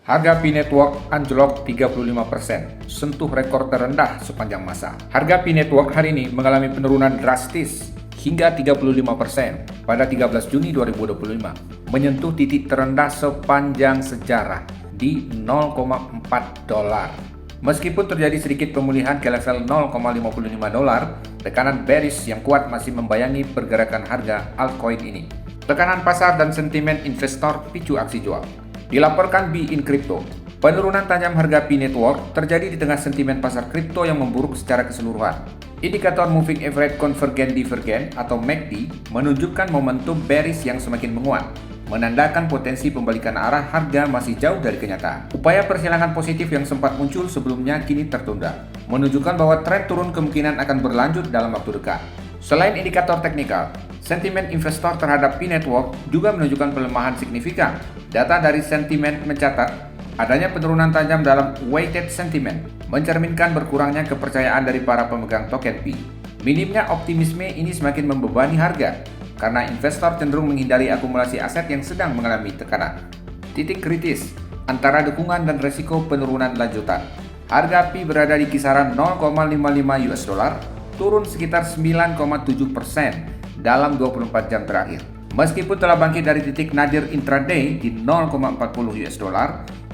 Harga Pi Network anjlok 35%, sentuh rekor terendah sepanjang masa. Harga Pi Network hari ini mengalami penurunan drastis hingga 35% pada 13 Juni 2025, menyentuh titik terendah sepanjang sejarah di $0,4. Meskipun terjadi sedikit pemulihan ke level $0,55, tekanan bearish yang kuat masih membayangi pergerakan harga altcoin ini. Tekanan pasar dan sentimen investor picu aksi jual. Dilaporkan Be In Crypto, penurunan tajam harga Pi Network terjadi di tengah sentimen pasar kripto yang memburuk secara keseluruhan. Indikator Moving Average Convergent Divergent atau MACD menunjukkan momentum bearish yang semakin menguat, menandakan potensi pembalikan arah harga masih jauh dari kenyataan. Upaya persilangan positif yang sempat muncul sebelumnya kini tertunda, menunjukkan bahwa tren turun kemungkinan akan berlanjut dalam waktu dekat. Selain indikator teknikal, sentimen investor terhadap Pi Network juga menunjukkan pelemahan signifikan. Data dari sentimen mencatat adanya penurunan tajam dalam weighted sentiment, mencerminkan berkurangnya kepercayaan dari para pemegang token Pi. Minimnya optimisme ini semakin membebani harga, karena investor cenderung menghindari akumulasi aset yang sedang mengalami tekanan. Titik kritis antara dukungan dan resiko penurunan lanjutan. Harga Pi berada di kisaran $0,55, turun sekitar 9,7% dalam 24 jam terakhir. Meskipun telah bangkit dari titik nadir intraday di $0,40,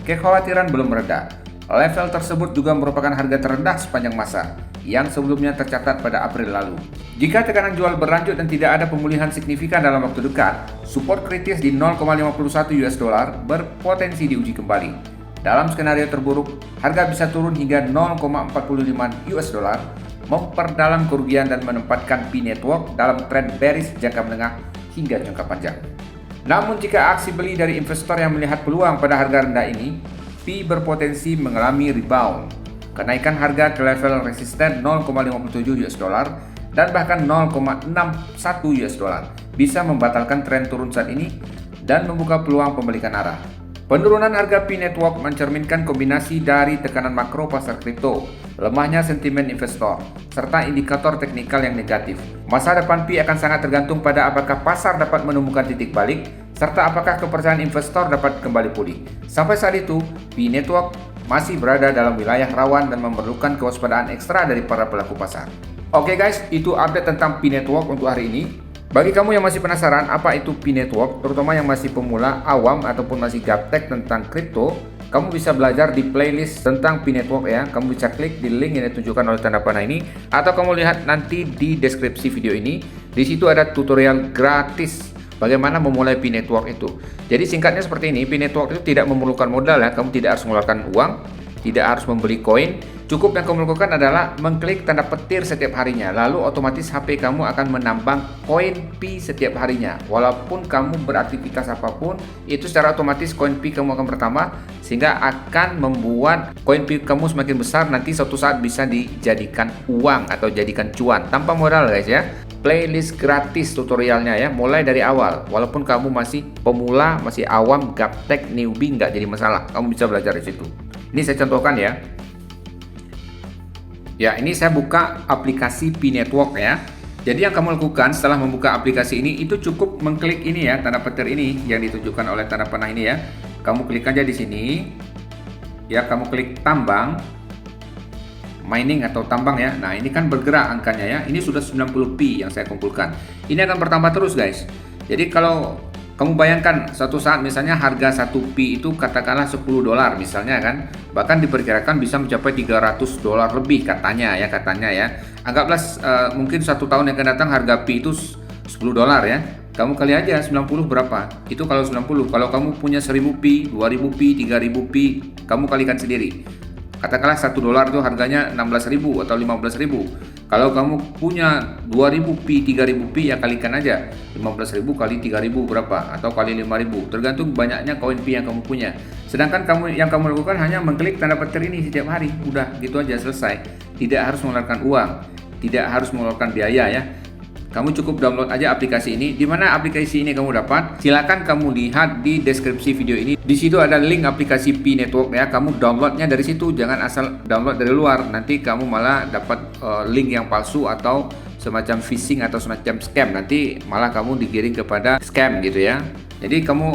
kekhawatiran belum mereda. Level tersebut juga merupakan harga terendah sepanjang masa yang sebelumnya tercatat pada April lalu. Jika tekanan jual berlanjut dan tidak ada pemulihan signifikan dalam waktu dekat, support kritis di $0,51 berpotensi diuji kembali. Dalam skenario terburuk, harga bisa turun hingga $0,45, memperdalam kerugian dan menempatkan Pi Network dalam tren bearish jangka menengah hingga jangka panjang. Namun jika aksi beli dari investor yang melihat peluang pada harga rendah ini, Pi berpotensi mengalami rebound. Kenaikan harga ke level resisten $0,57 dan bahkan $0,61 bisa membatalkan tren turun saat ini dan membuka peluang pembalikan arah. Penurunan harga Pi Network mencerminkan kombinasi dari tekanan makro pasar kripto, lemahnya sentimen investor, serta indikator teknikal yang negatif. Masa depan Pi akan sangat tergantung pada apakah pasar dapat menemukan titik balik, serta apakah kepercayaan investor dapat kembali pulih. Sampai saat itu, Pi Network masih berada dalam wilayah rawan dan memerlukan kewaspadaan ekstra dari para pelaku pasar. Oke guys, itu update tentang Pi Network untuk hari ini. Bagi kamu yang masih penasaran apa itu Pi Network, terutama yang masih pemula, awam, ataupun masih gaptek tentang kripto, kamu bisa belajar di playlist tentang Pi Network ya. Kamu bisa klik di link yang ditunjukkan oleh tanda panah ini, atau kamu lihat nanti di deskripsi video ini. Di situ ada tutorial gratis bagaimana memulai Pi Network itu. Jadi singkatnya seperti ini, Pi Network itu tidak memerlukan modal ya. Kamu tidak harus mengeluarkan uang, tidak harus membeli koin. Cukup yang kamu lakukan adalah mengklik tanda petir setiap harinya, lalu otomatis HP kamu akan menambang koin Pi setiap harinya. Walaupun kamu beraktivitas apapun, itu secara otomatis koin Pi kamu akan bertambah, sehingga akan membuat koin Pi kamu semakin besar, nanti suatu saat bisa dijadikan uang atau jadikan cuan tanpa modal guys ya. Playlist gratis tutorialnya ya, mulai dari awal. Walaupun kamu masih pemula, masih awam, gaptek, newbie, nggak jadi masalah, kamu bisa belajar di situ. Ini saya contohkan ya. Ya, ini saya buka aplikasi Pi Network ya. Jadi yang kamu lakukan setelah membuka aplikasi ini, itu cukup mengklik ini ya, tanda petir ini yang ditunjukkan oleh tanda panah ini ya. Kamu klik aja di sini. Ya, kamu klik tambang, mining atau tambang ya. Nah, ini kan bergerak angkanya ya. Ini sudah 90 Pi yang saya kumpulkan. Ini akan bertambah terus guys. Jadi kalau kamu bayangkan suatu saat misalnya harga 1 Pi itu katakanlah $10 misalnya kan, bahkan diperkirakan bisa mencapai $300 lebih katanya ya. Anggaplah mungkin 1 tahun yang akan datang harga Pi itu $10 ya. Kamu kali aja 90 berapa? Itu kalau 90. Kalau kamu punya 1000 Pi, 2000 Pi, 3000 Pi, kamu kalikan sendiri. Katakanlah $1 itu harganya 16.000 atau 15.000. Kalau kamu punya 2000 Pi, 3000 Pi, ya kalikan aja 15.000 kali 3000 berapa, atau kali 5000, tergantung banyaknya koin Pi yang kamu punya. Sedangkan yang kamu lakukan hanya mengklik tanda petir ini setiap hari. Udah gitu aja, selesai. Tidak harus mengeluarkan uang, tidak harus mengeluarkan biaya ya. Kamu cukup download aja aplikasi ini. Di mana aplikasi ini kamu dapat? Silakan kamu lihat di deskripsi video ini. Di situ ada link aplikasi Pi Network ya. Kamu downloadnya dari situ, jangan asal download dari luar. Nanti kamu malah dapat link yang palsu atau semacam phishing atau semacam scam. Nanti malah kamu digiring kepada scam gitu ya. Jadi kamu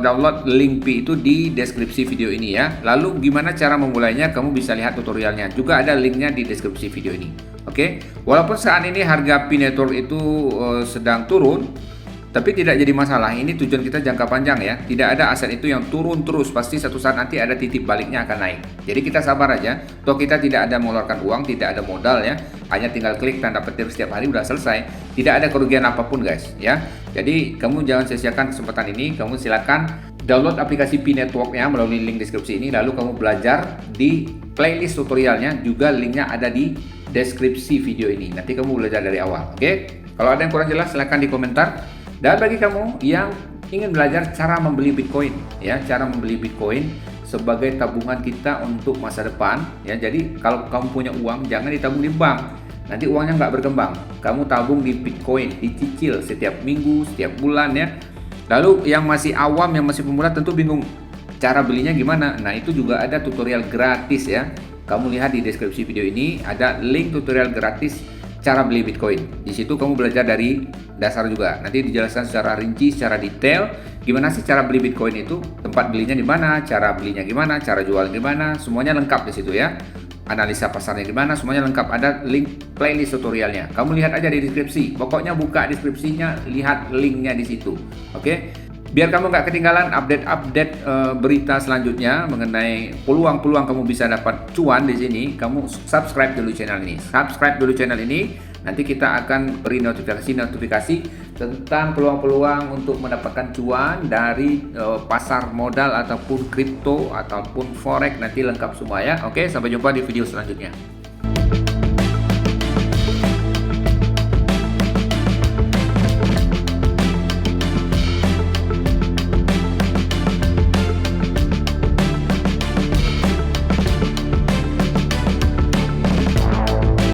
download link Pi itu di deskripsi video ini ya. Lalu gimana cara memulainya, kamu bisa lihat tutorialnya. Juga ada linknya di deskripsi video ini. Oke, walaupun saat ini harga Pi Network itu sedang turun, tapi tidak jadi masalah. Ini tujuan kita jangka panjang ya. Tidak ada aset itu yang turun terus. Pasti satu saat nanti ada titik baliknya akan naik. Jadi kita sabar aja. Toh kita tidak ada mengeluarkan uang, tidak ada modal ya. Hanya tinggal klik tanda petir setiap hari udah selesai. Tidak ada kerugian apapun guys ya. Jadi kamu jangan sia-siakan kesempatan ini. Kamu silakan download aplikasi Pi Network-nya melalui link deskripsi ini. Lalu kamu belajar di playlist tutorialnya. Juga linknya ada di deskripsi video ini. Nanti kamu belajar dari awal. Oke? Kalau ada yang kurang jelas silahkan di komentar. Dan bagi kamu yang ingin belajar cara membeli Bitcoin ya, cara membeli Bitcoin sebagai tabungan kita untuk masa depan ya. Jadi kalau kamu punya uang jangan ditabung di bank. Nanti uangnya nggak berkembang. Kamu tabung di Bitcoin, dicicil setiap minggu, setiap bulan ya. Lalu yang masih awam, yang masih pemula tentu bingung cara belinya gimana. Nah, itu juga ada tutorial gratis ya. Kamu lihat di deskripsi video ini ada link tutorial gratis cara beli Bitcoin. Di situ kamu belajar dari dasar juga. Nanti dijelaskan secara rinci, secara detail gimana sih cara beli Bitcoin itu, tempat belinya di mana, cara belinya gimana, cara jual gimana, semuanya lengkap di situ ya. Analisa pasarnya gimana, semuanya lengkap. Ada link playlist tutorialnya. Kamu lihat aja di deskripsi. Pokoknya buka deskripsinya, lihat linknya di situ. Oke? Biar kamu nggak ketinggalan update-update berita selanjutnya mengenai peluang-peluang kamu bisa dapat cuan di sini, kamu subscribe dulu channel ini. Subscribe dulu channel ini, nanti kita akan beri notifikasi tentang peluang-peluang untuk mendapatkan cuan dari pasar modal ataupun kripto ataupun forex, nanti lengkap semua ya. Oke, sampai jumpa di video selanjutnya.